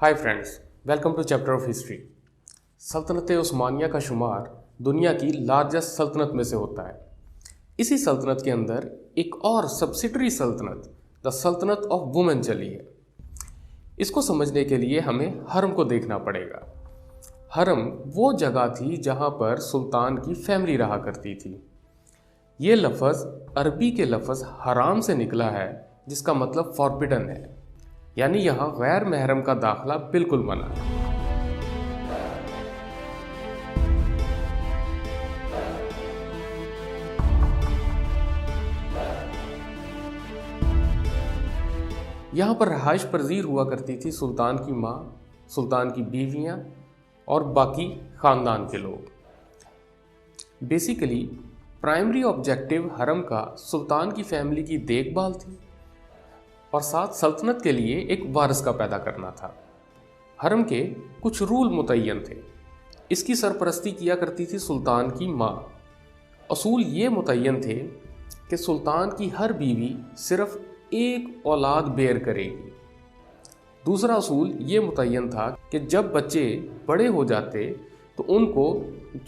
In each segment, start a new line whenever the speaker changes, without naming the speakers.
Hi friends, welcome to chapter of history. सल्तनत उस्मानिया का शुमार दुनिया की लार्जेस्ट सल्तनत में से होता है। इसी सल्तनत के अंदर एक और सब्सिडरी सल्तनत द सल्तनत ऑफ वुमेन चली है। इसको समझने के लिए हमें हरम को देखना पड़ेगा। हरम वो जगह थी जहाँ पर सुल्तान की फैमिली रहा करती थी। ये लफ्ज़ अरबी के लफ्ज़ हराम से निकला है, जिसका मतलब फॉरबिडन है, यानी यहाँ गैर महरम का दाखिला बिल्कुल मना है। यहाँ पर रहाइश पजीर हुआ करती थी सुल्तान की माँ, सुल्तान की बीवियाँ और बाकी ख़ानदान के लोग। बेसिकली प्राइमरी ऑब्जेक्टिव हरम का सुल्तान की फैमिली की देखभाल थी और साथ सल्तनत के लिए एक वारिस का पैदा करना था। हरम के कुछ रूल मुतय्यन थे। इसकी सरपरस्ती किया करती थी सुल्तान की माँ। असूल ये मुतय्यन थे कि सुल्तान की हर बीवी सिर्फ एक औलाद बेर करेगी। दूसरा असूल ये मुतय्यन था कि जब बच्चे बड़े हो जाते तो उनको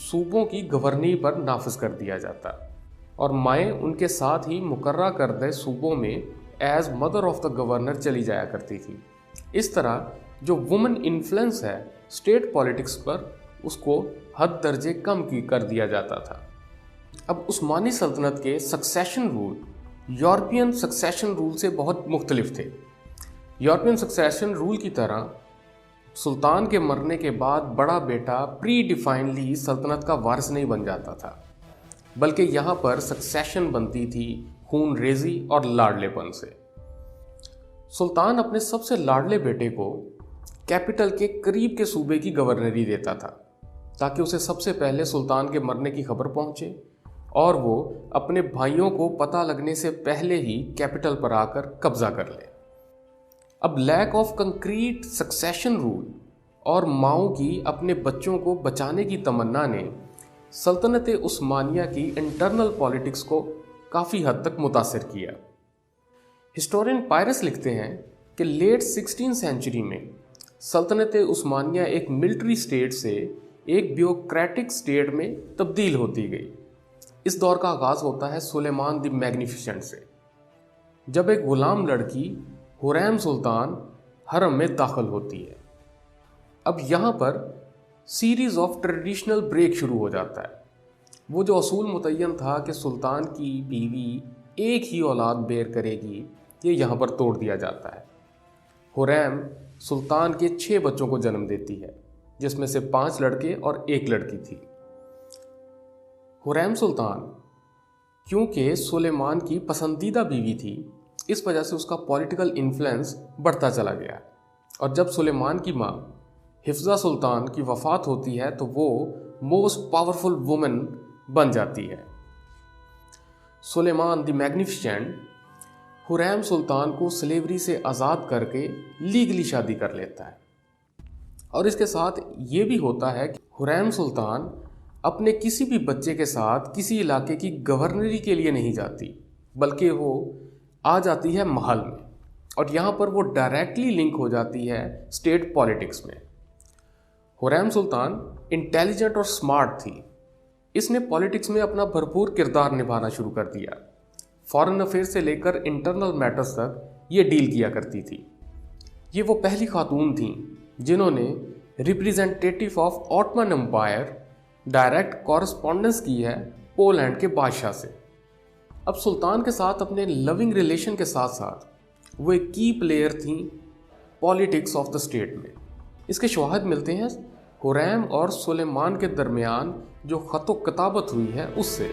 सूबों की गवर्नी पर नाफिज कर दिया जाता और माएँ उनके साथ ही मुकर्रर करदे सूबों में as mother of the governor चली जाया करती थी। इस तरह जो वुमेन इन्फ्लुएंस है स्टेट पॉलिटिक्स पर, उसको हद दर्जे कम कर दिया जाता था। अब उस्मानी सल्तनत के succession rule European succession rule से बहुत मुख्तलिफ थे। यूरोपियन सक्सेशन रूल की तरह सुल्तान के मरने के बाद बड़ा बेटा प्री डिफाइनली सल्तनत का वारिस नहीं बन जाता था, बल्कि यहाँ पर सक्सेशन बनती थी खून रेजी और लाडलेपन से। सुल्तान अपने सबसे लाडले बेटे को कैपिटल के करीब के सूबे की गवर्नरी देता था, ताकि उसे सबसे पहले सुल्तान के मरने की खबर पहुंचे और वो अपने भाइयों को पता लगने से पहले ही कैपिटल पर आकर कब्जा कर ले। अब lack of concrete succession rule और माओ की अपने बच्चों को बचाने की तमन्ना ने सल्तनत उस्मानिया की इंटरनल पॉलिटिक्स को काफ़ी हद तक मुतासिर किया। हिस्टोरियन पायरस लिखते हैं कि लेट 16वीं सेंचुरी में सल्तनत उस्मानिया एक मिलिट्री स्टेट से एक ब्यूरोक्रेटिक स्टेट में तब्दील होती गई। इस दौर का आगाज़ होता है सुलेमान द मैग्निफिसेंट से, जब एक गुलाम लड़की हुरैम सुल्तान हरम में दाखिल होती है। अब यहाँ पर सीरीज़ ऑफ ट्रेडिशनल ब्रेक शुरू हो जाता है। वो जो असूल मुतय्यन था कि सुल्तान की बीवी एक ही औलाद बेर करेगी, ये यहाँ पर तोड़ दिया जाता है। हुरैम सुल्तान के 6 बच्चों को जन्म देती है, जिसमें से 5 लड़के और 1 लड़की थी। हुरैम सुल्तान क्योंकि सुलेमान की पसंदीदा बीवी थी, इस वजह से उसका पॉलिटिकल इन्फ्लुएंस बढ़ता चला गया और जब सुलेमान की माँ हिफ्ज़ा सुल्तान की वफ़ात होती है तो वो मोस्ट पावरफुल वुमेन बन जाती है। सुलेमान द मैग्निफिसेंट हुरैम सुल्तान को स्लेवरी से आज़ाद करके लीगली शादी कर लेता है और इसके साथ ये भी होता है कि हुरैम सुल्तान अपने किसी भी बच्चे के साथ किसी इलाके की गवर्नरी के लिए नहीं जाती, बल्कि वो आ जाती है महल में और यहाँ पर वो डायरेक्टली लिंक हो जाती है स्टेट पॉलिटिक्स में। हुरैम सुल्तान इंटेलिजेंट और स्मार्ट थी। इसने पॉलिटिक्स में अपना भरपूर किरदार निभाना शुरू कर दिया। फॉरेन अफेयर से लेकर इंटरनल मैटर्स तक ये डील किया करती थी। ये वो पहली खातून थी जिन्होंने representative of Ottoman empire direct correspondence की है पोलैंड के बादशाह से। अब सुल्तान के साथ अपने लविंग रिलेशन के साथ साथ वो एक की प्लेयर थी पॉलिटिक्स ऑफ द स्टेट में। इसके शवाहिद मिलते हैं हुरैम और सुलेमान के दरमियान जो ख़त किताबत हुई है उससे।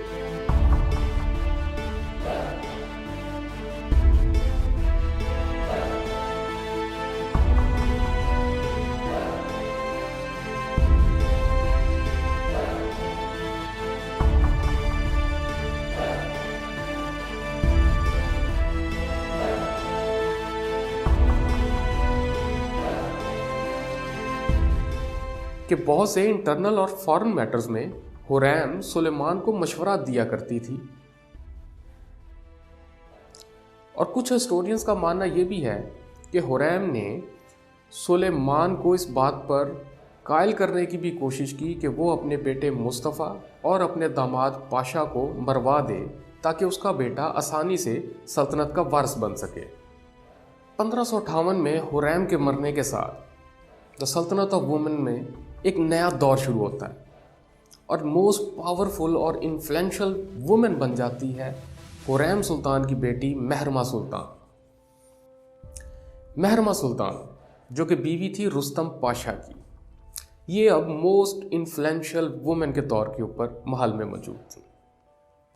कि बहुत से इंटरनल और फॉरेन मैटर्स में हुरैम सुलेमान को मशवरा दिया करती थी और कुछ हिस्टोरियंस का मानना यह भी है कि हुरैम ने सुलेमान को इस बात पर कायल करने की भी कोशिश की कि वो अपने बेटे मुस्तफ़ा और अपने दामाद पाशा को मरवा दे ताकि उसका बेटा आसानी से सल्तनत का वारिस बन सके। 1558 में हुरैम के मरने के साथ द सल्तनत ऑफ वुमेन में एक नया दौर शुरू होता है और मोस्ट पावरफुल और इन्फ्लुएंशियल वुमेन बन जाती है हुरैम सुल्तान की बेटी महरमा सुल्तान। महरमा सुल्तान जो कि बीवी थी रुस्तम पाशा की, ये अब मोस्ट इन्फ्लुएंशियल वुमेन के तौर के ऊपर महल में मौजूद थी।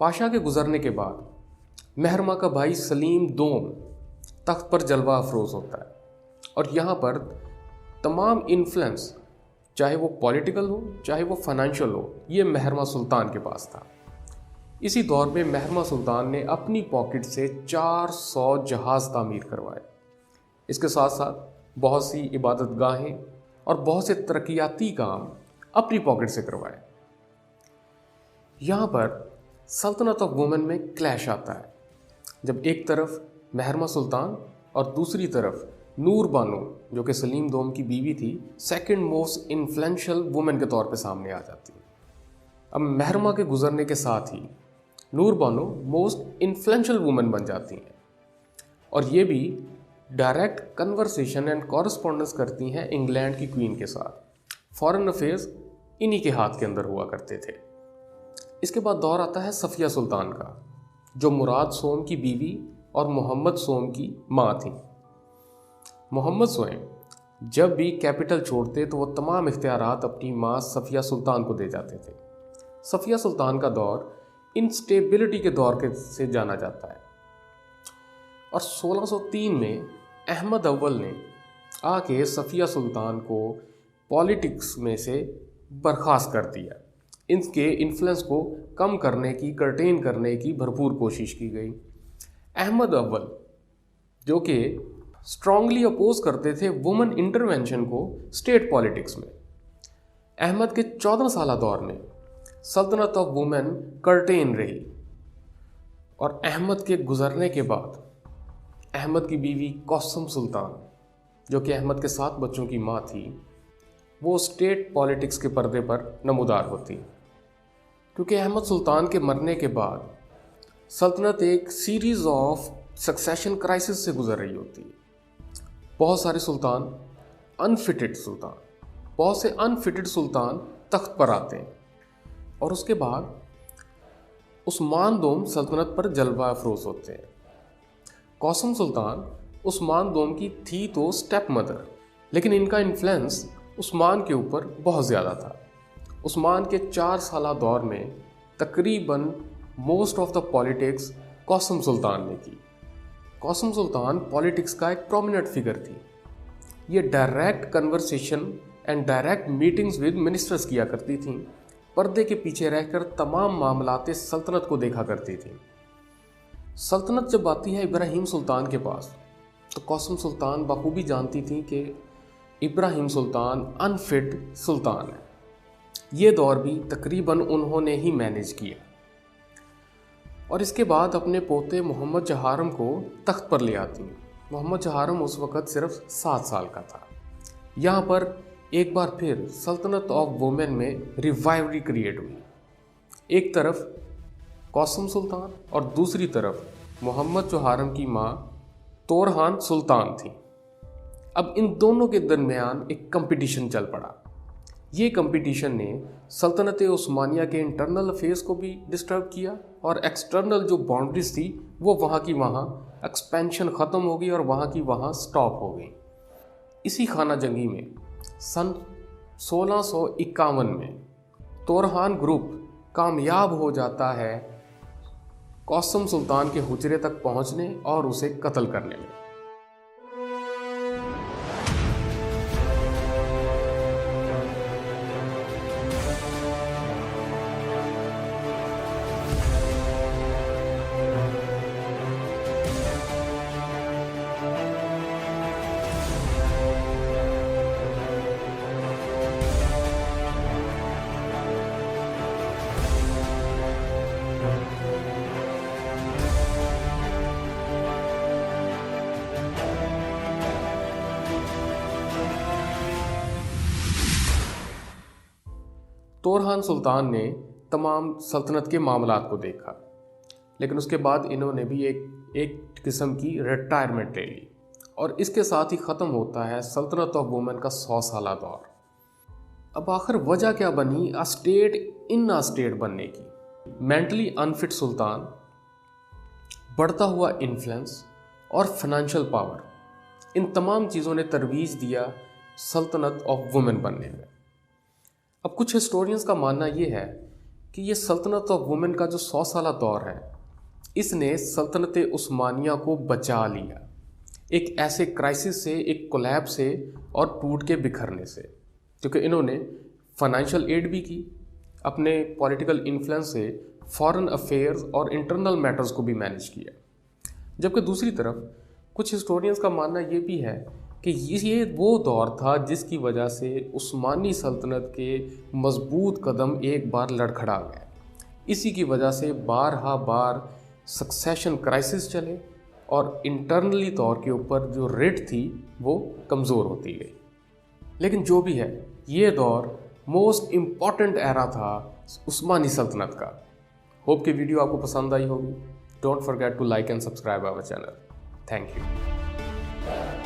पाशा के गुजरने के बाद महरमा का भाई सलीम दोम तख्त पर जलवा अफरोज होता है और यहाँ पर तमाम इन्फ्लुएंस, चाहे वो पॉलिटिकल हो चाहे वो फाइनेंशियल हो, ये महरमा सुल्तान के पास था। इसी दौर में महरमा सुल्तान ने अपनी पॉकेट से 400 जहाज़ तामीर करवाए। इसके साथ साथ बहुत सी इबादत गाहें और बहुत से तरक्याती काम अपनी पॉकेट से करवाए। यहाँ पर सल्तनत ऑफ वुमेन में क्लैश आता है जब एक तरफ महरमा सुल्तान और दूसरी तरफ नूर बानो जो कि सलीम दोम की बीवी थी, सेकंड मोस्ट इन्फ्लुएंशियल वुमेन के तौर पे सामने आ जाती है। अब महरमा के गुजरने के साथ ही नूर बानो मोस्ट इन्फ्लुएंशियल वुमेन बन जाती हैं और ये भी डायरेक्ट कन्वर्सेशन एंड कॉरेस्पॉन्डेंस करती हैं इंग्लैंड की क्वीन के साथ। फॉरेन अफेयर्स इन्हीं के हाथ के अंदर हुआ करते थे। इसके बाद दौर आता है सफ़िया सुल्तान का, जो मुराद सोम की बीवी और मोहम्मद सोम की माँ थी। मोहम्मद स्वयं जब भी कैपिटल छोड़ते तो वो तमाम इख्तियारात अपनी माँ सफ़िया सुल्तान को दे जाते थे। सफ़िया सुल्तान का दौर इंस्टेबिलिटी के दौर के से जाना जाता है और 1603 में अहमद अव्वल ने आके सफ़िया सुल्तान को पॉलिटिक्स में से बर्खास्त कर दिया। इनके इन्फ्लुएंस को कम करने की, कर्टेन करने की भरपूर कोशिश की गई। अहमद अव्वल जो कि स्ट्रांगली अपोज करते थे वुमेन इंटरवेंशन को स्टेट पॉलिटिक्स में। अहमद के 14 साल दौर में सल्तनत ऑफ वुमेन कर्टेन रही और अहमद के गुजरने के बाद अहमद की बीवी कौसम सुल्तान जो कि अहमद के 7 बच्चों की माँ थी, वो स्टेट पॉलिटिक्स के पर्दे पर नमूदार होती। क्योंकि अहमद सुल्तान के मरने के बाद सल्तनत एक सीरीज़ ऑफ सक्सेशन क्राइसिस से गुजर रही होती है। बहुत सारे सुल्तान बहुत से अनफिटेड सुल्तान तख्त पर आते हैं और उसके बाद उस्मान दोम सल्तनत पर जलवा अफरोज होते हैं। कौसम सुल्तान उस्मान दोम की थी तो स्टेप मदर, लेकिन इनका इन्फ्लुएंस उस्मान के ऊपर बहुत ज़्यादा था। उस्मान के 4 साल दौर में तकरीबन मोस्ट ऑफ द पॉलिटिक्स कौसम सुल्तान ने की। कौसम सुल्तान पॉलिटिक्स का एक प्रोमिनेंट फिगर थी। ये direct conversation and direct meetings with ministers किया करती थीं। पर्दे के पीछे रहकर तमाम मामलाते सल्तनत को देखा करती थी। सल्तनत जब आती है इब्राहिम सुल्तान के पास तो कौसम सुल्तान बखूबी जानती थी कि इब्राहिम सुल्तान अनफिट सुल्तान है। ये दौर भी तकरीबन उन्होंने ही मैनेज किया और इसके बाद अपने पोते मोहम्मद जहारम को तख्त पर ले आती हैं। मोहम्मद जहारम उस वक़्त सिर्फ 7 साल का था। यहाँ पर एक बार फिर सल्तनत ऑफ वुमेन में रिवाइवरी क्रिएट हुई। एक तरफ कौसम सुल्तान और दूसरी तरफ मोहम्मद जहारम की माँ तोरहान सुल्तान थी। अब इन दोनों के दरमियान एक कंपटीशन चल पड़ा। ये कंपटीशन ने सल्तनत उस्मानिया के इंटरनल अफेयर्स को भी डिस्टर्ब किया और एक्सटर्नल जो बाउंड्रीज थी वो वहाँ की वहाँ एक्सपेंशन ख़त्म हो गई और वहाँ की वहाँ स्टॉप हो गई। इसी खाना जंगी में सन 1651 में तोरहान ग्रुप कामयाब हो जाता है कौसम सुल्तान के हुजरे तक पहुँचने और उसे कत्ल करने में। तोरहान सुल्तान ने तमाम सल्तनत के मामलात को देखा, लेकिन उसके बाद इन्होंने भी एक किस्म की रिटायरमेंट ले ली और इसके साथ ही ख़त्म होता है सल्तनत ऑफ वुमेन का 100 साला दौर। अब आखिर वजह क्या बनी अ स्टेट बनने की? मेंटली अनफिट सुल्तान, बढ़ता हुआ इन्फ्लुएंस और फाइनेंशियल पावर, इन तमाम चीज़ों ने तरवीज दिया सल्तनत ऑफ वुमेन बनने में। अब कुछ हिस्टोरियंस का मानना ये है कि ये सल्तनत ऑफ वुमेन का जो 100 साला दौर है, इसने सल्तनत उस्मानिया को बचा लिया एक ऐसे क्राइसिस से, एक कोलैब से और टूट के बिखरने से, क्योंकि इन्होंने फाइनेंशियल एड भी की, अपने पॉलिटिकल इन्फ्लुएंस से फॉरेन अफेयर्स और इंटरनल मैटर्स को भी मैनेज किया। जबकि दूसरी तरफ कुछ हिस्टोरियंस का मानना ये भी है कि ये वो दौर था जिसकी वजह से उस्मानी सल्तनत के मजबूत कदम एक बार लड़खड़ा गए। इसी की वजह से बार सक्सेशन क्राइसिस चले और इंटरनली तौर के ऊपर जो रेट थी वो कमज़ोर होती गई। लेकिन जो भी है, ये दौर मोस्ट इम्पॉर्टेंट एरा था उस्मानी सल्तनत का। होप कि वीडियो आपको पसंद आई होगी। Don't forget to like and subscribe our channel. Thank you.